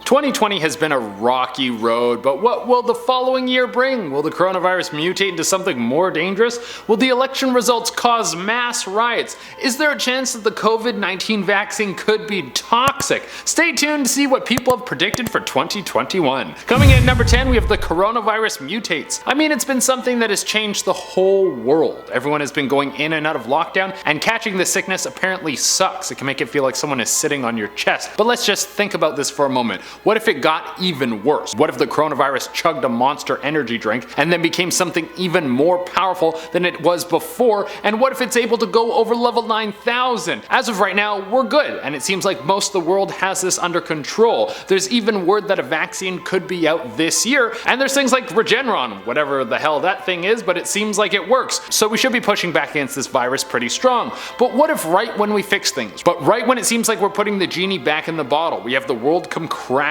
2020 has been a rocky road, but what will the following year bring? Will the coronavirus mutate into something more dangerous? Will the election results cause mass riots? Is there a chance that the COVID-19 vaccine could be toxic? Stay tuned to see what people have predicted for 2021. Coming in at number 10, we have the coronavirus mutates. I mean, it's been something that has changed the whole world. Everyone has been going in and out of lockdown, and catching the sickness apparently sucks. It can make it feel like someone is sitting on your chest. But let's just think about this for a moment. What if it got even worse? What if the coronavirus chugged a monster energy drink and then became something even more powerful than it was before? And what if it's able to go over level 9000? As of right now, we're good, and it seems like most of the world has this under control. There's even word that a vaccine could be out this year, and there's things like Regeneron, whatever the hell that thing is, but it seems like it works. So we should be pushing back against this virus pretty strong. But what if right when we fix things, but right when it seems like we're putting the genie back in the bottle, we have the world come crashing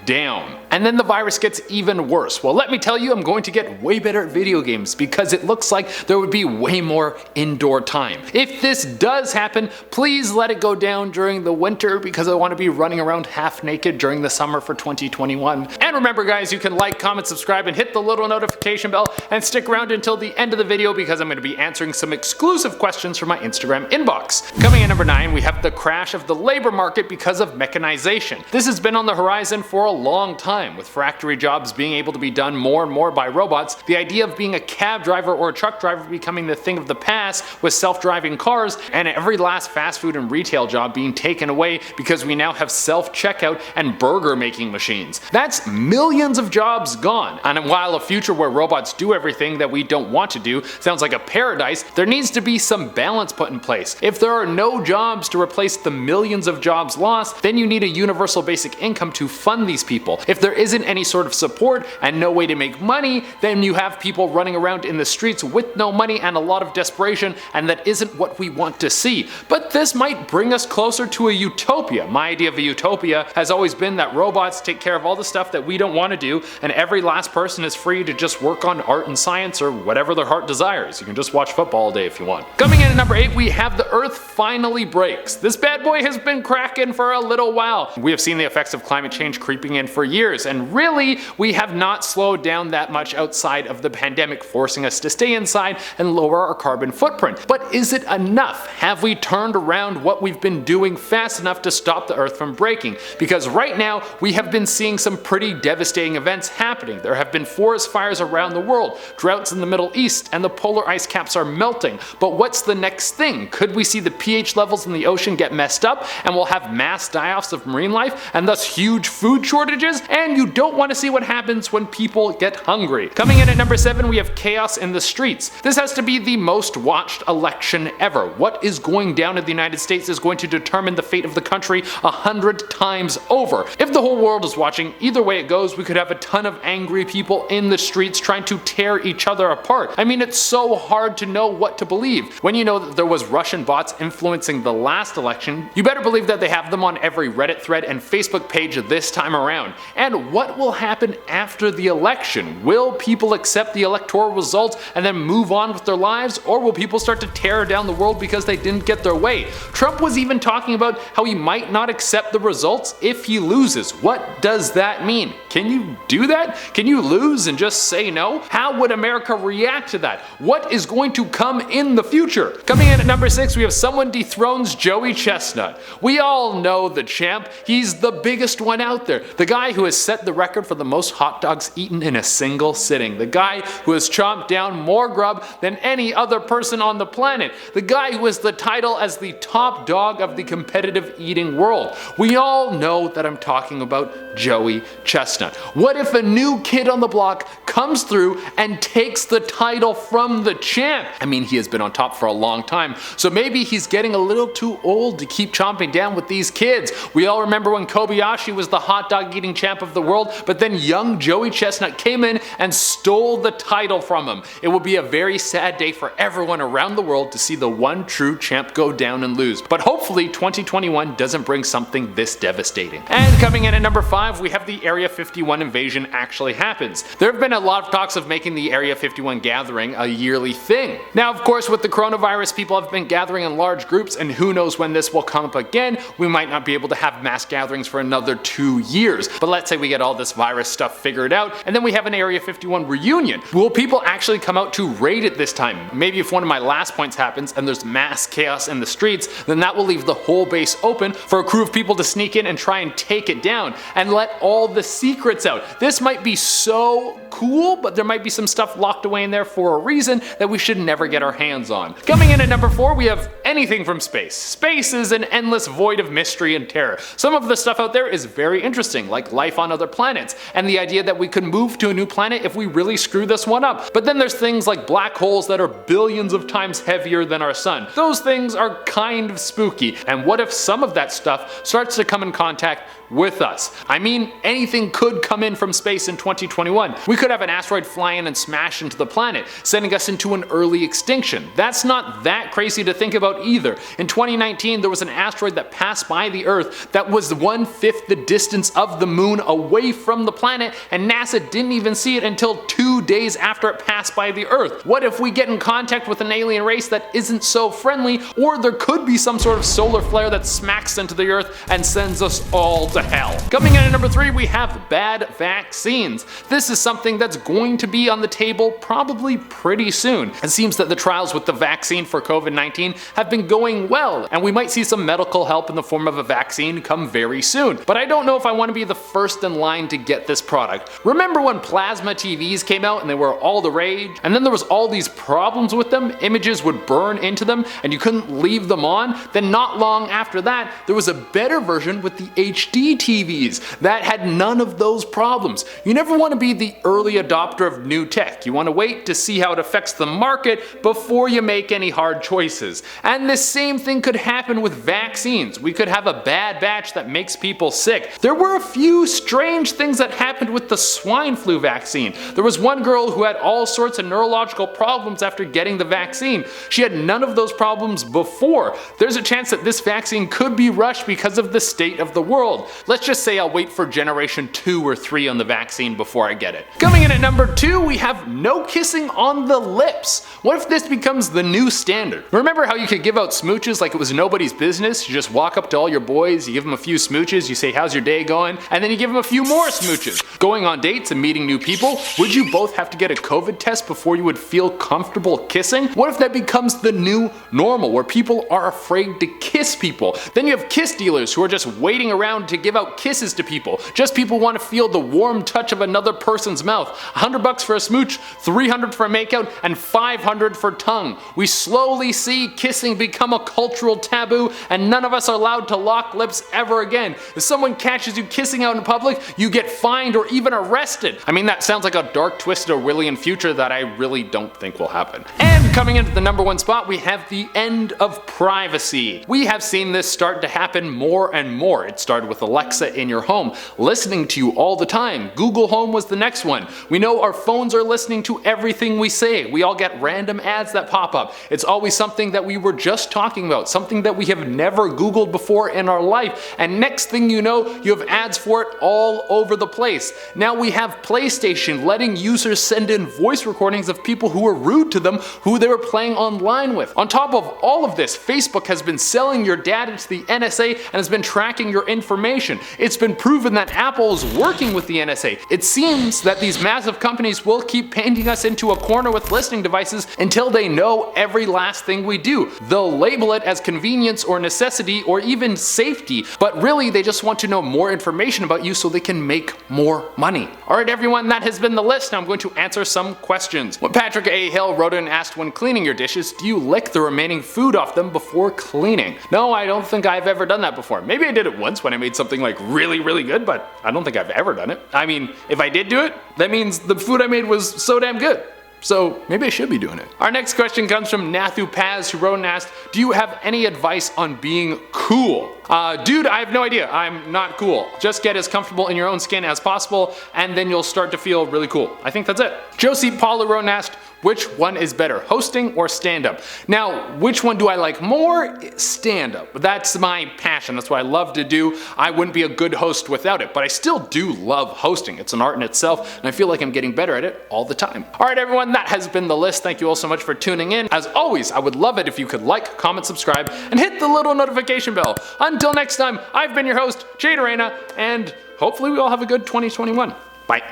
down, and then the virus gets even worse? Well, let me tell you, I'm going to get way better at video games because it looks like there would be way more indoor time. If this does happen, please let it go down during the winter because I want to be running around half naked during the summer for 2021. And remember guys, you can like, comment, subscribe, and hit the little notification bell, and stick around until the end of the video because I'm going to be answering some exclusive questions from my Instagram inbox. Coming in number 9, we have the crash of the labor market because of mechanization. This has been on the horizon for a long time, with factory jobs being able to be done more and more by robots. The idea of being a cab driver or a truck driver becoming the thing of the past with self-driving cars, and every last fast food and retail job being taken away because we now have self-checkout and burger making machines. That's millions of jobs gone. And while a future where robots do everything that we don't want to do sounds like a paradise, there needs to be some balance put in place. If there are no jobs to replace the millions of jobs lost, then you need a universal basic income to fund these people. If there isn't any sort of support and no way to make money, then you have people running around in the streets with no money and a lot of desperation, and that isn't what we want to see. But this might bring us closer to a utopia. My idea of a utopia has always been that robots take care of all the stuff that we don't want to do, and every last person is free to just work on art and science or whatever their heart desires. You can just watch football all day if you want. Coming in at number 8, we have the Earth finally breaks. This bad boy has been cracking for a little while. We have seen the effects of climate change creeping in for years, and really we have not slowed down that much outside of the pandemic, forcing us to stay inside and lower our carbon footprint. But is it enough? Have we turned around what we've been doing fast enough to stop the Earth from breaking? Because right now we have been seeing some pretty devastating events happening. There have been forest fires around the world, droughts in the Middle East, and the polar ice caps are melting. But what's the next thing? Could we see the pH levels in the ocean get messed up and we'll have mass die-offs of marine life and thus huge food shortages? And you don't want to see what happens when people get hungry. Coming in at number 7, we have chaos in the streets. This has to be the most watched election ever. What is going down in the United States is going to determine the fate of the country 100 times over. If the whole world is watching, either way it goes, we could have a ton of angry people in the streets trying to tear each other apart. I mean, it's so hard to know what to believe. When you know that there was Russian bots influencing the last election, you better believe that they have them on every Reddit thread and Facebook page this time around. And what will happen after the election? Will people accept the electoral results and then move on with their lives, or will people start to tear down the world because they didn't get their way? Trump was even talking about how he might not accept the results if he loses. What does that mean? Can you do that? Can you lose and just say no? How would America react to that? What is going to come in the future? Coming in at number 6, we have someone dethrones Joey Chestnut. We all know the champ. He's the biggest one out there. The guy who has set the record for the most hot dogs eaten in a single sitting. The guy who has chomped down more grub than any other person on the planet. The guy who has the title as the top dog of the competitive eating world. We all know that I'm talking about Joey Chestnut. What if a new kid on the block comes through and takes the title from the champ? I mean, he has been on top for a long time, so maybe he's getting a little too old to keep chomping down with these kids. We all remember when Kobayashi was the hot dog eating champ of the world, but then young Joey Chestnut came in and stole the title from him. It will be a very sad day for everyone around the world to see the one true champ go down and lose. But hopefully 2021 doesn't bring something this devastating. And coming in at number 5, we have the Area 51 invasion actually happens. There have been a lot of talks of making the Area 51 gathering a yearly thing. Now, of course, with the coronavirus, people have been gathering in large groups, and who knows when this will come up again. We might not be able to have mass gatherings for another 2 years. But let's say we get all this virus stuff figured out, and then we have an Area 51 reunion. Will people actually come out to raid it this time? Maybe if one of my last points happens and there's mass chaos in the streets, then that will leave the whole base open for a crew of people to sneak in and try and take it down, and let all the secrets out. This might be so cool, but there might be some stuff locked away in there for a reason that we should never get our hands on. Coming in at number 4, we have anything from space. Space is an endless void of mystery and terror. Some of the stuff out there is very interesting, like life on other planets, and the idea that we could move to a new planet if we really screw this one up. But then there's things like black holes that are billions of times heavier than our sun. Those things are kind of spooky, and what if some of that stuff starts to come in contact with us? I mean, anything could come in from space in 2021. We could have an asteroid fly in and smash into the planet, sending us into an early extinction. That's not that crazy to think about either. In 2019, there was an asteroid that passed by the Earth that was 1/5 the distance of the moon away from the planet, and NASA didn't even see it until 2 days after it passed by the Earth. What if we get in contact with an alien race that isn't so friendly, or there could be some sort of solar flare that smacks into the Earth and sends us all to hell? Coming in at number 3, we have bad vaccines. This is something that's going to be on the table probably pretty soon. It seems that the trials with the vaccine for COVID-19 have been going well, and we might see some medical help in the form of a vaccine come very soon. But I don't know if I want to be the first in line to get this product. Remember when plasma TVs came out and they were all the rage? And then there was all these problems with them, images would burn into them and you couldn't leave them on? Then not long after that, there was a better version with the HD TVs that had none of those problems. You never want to be the early adopter of new tech. You want to wait to see how it affects the market before you make any hard choices. And the same thing could happen with vaccines. We could have a bad batch that makes people sick. There were a few strange things that happened with the swine flu vaccine. There was one girl who had all sorts of neurological problems after getting the vaccine. She had none of those problems before. There's a chance that this vaccine could be rushed because of the state of the world. Let's just say I'll wait for generation 2 or 3 on the vaccine before I get it. Coming in at number 2, we have no kissing on the lips. What if this becomes the new standard? Remember how you could give out smooches like it was nobody's business? You just walk up to all your boys, you give them a few smooches, you say how's your day going, and then you give them a few more smooches. Going on dates and meeting new people, would you both have to get a COVID test before you would feel comfortable kissing? What if that becomes the new normal where people are afraid to kiss people? Then you have kiss dealers who are just waiting around to give out kisses to people. Just people want to feel the warm touch of another person's mouth. $100 for a smooch, $300 for a makeout, and $500 for tongue. We slowly see kissing become a cultural taboo, and none of us are allowed to lock lips ever again. If someone catches you kissing out in public, you get fined or even arrested. I mean, that sounds like a dark, twisted Orwellian future that I really don't think will happen. And coming into the number 1 spot, we have the end of privacy. We have seen this start to happen more and more. It started with Alexa in your home, listening to you all the time. Google Home was the next one. We know our phones are listening to everything we say. We all get random ads that pop up. It's always something that we were just talking about, something that we have never Googled before in our life, and next thing you know, you have ads for it all over the place. Now we have PlayStation letting users send in voice recordings of people who were rude to them, who they were playing online with. On top of all of this, Facebook has been selling your data to the NSA and has been tracking your information. It's been proven that Apple is working with the NSA. It seems that these massive companies will keep painting us into a corner with listening devices until they know every last thing we do. They'll label it as convenience or necessity or even safety, but really they just want to know more information about you so they can make more money. Alright everyone, that has been the list. Now I'm going to answer some questions. When Patrick A. Hill wrote in and asked, when cleaning your dishes, do you lick the remaining food off them before cleaning? No, I don't think I've ever done that before. Maybe I did it once when I made something like really good, but I don't think I've ever done it. I mean, if I did do it, that means the food I made was so damn good. So maybe I should be doing it. Our next question comes from Nathu Paz, who wrote and asked, do you have any advice on being cool? Dude, I have no idea. I'm not cool. Just get as comfortable in your own skin as possible, and then you'll start to feel really cool. I think that's it. Josie Paula wrote and asked, which one is better, hosting or stand-up? Now, which one do I like more? Stand-up. That's my passion. That's what I love to do. I wouldn't be a good host without it, but I still do love hosting. It's an art in itself, and I feel like I'm getting better at it all the time. Alright everyone, that has been the list. Thank you all so much for tuning in. As always, I would love it if you could like, comment, subscribe, and hit the little notification bell. Until next time, I've been your host, Jade Arena, and hopefully we all have a good 2021. Bye.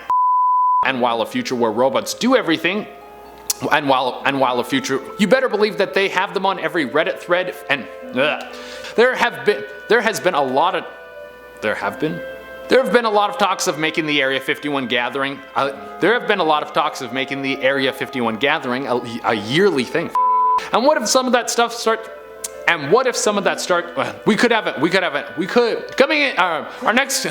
And while a future where robots do everything, and while a future, you better believe that they have them on every Reddit thread, and there have been a lot of talks of making the Area 51 gathering. There have been a lot of talks of making the Area 51 gathering a yearly thing. And what if some of that stuff start? And what if some of that start? We could coming in our next.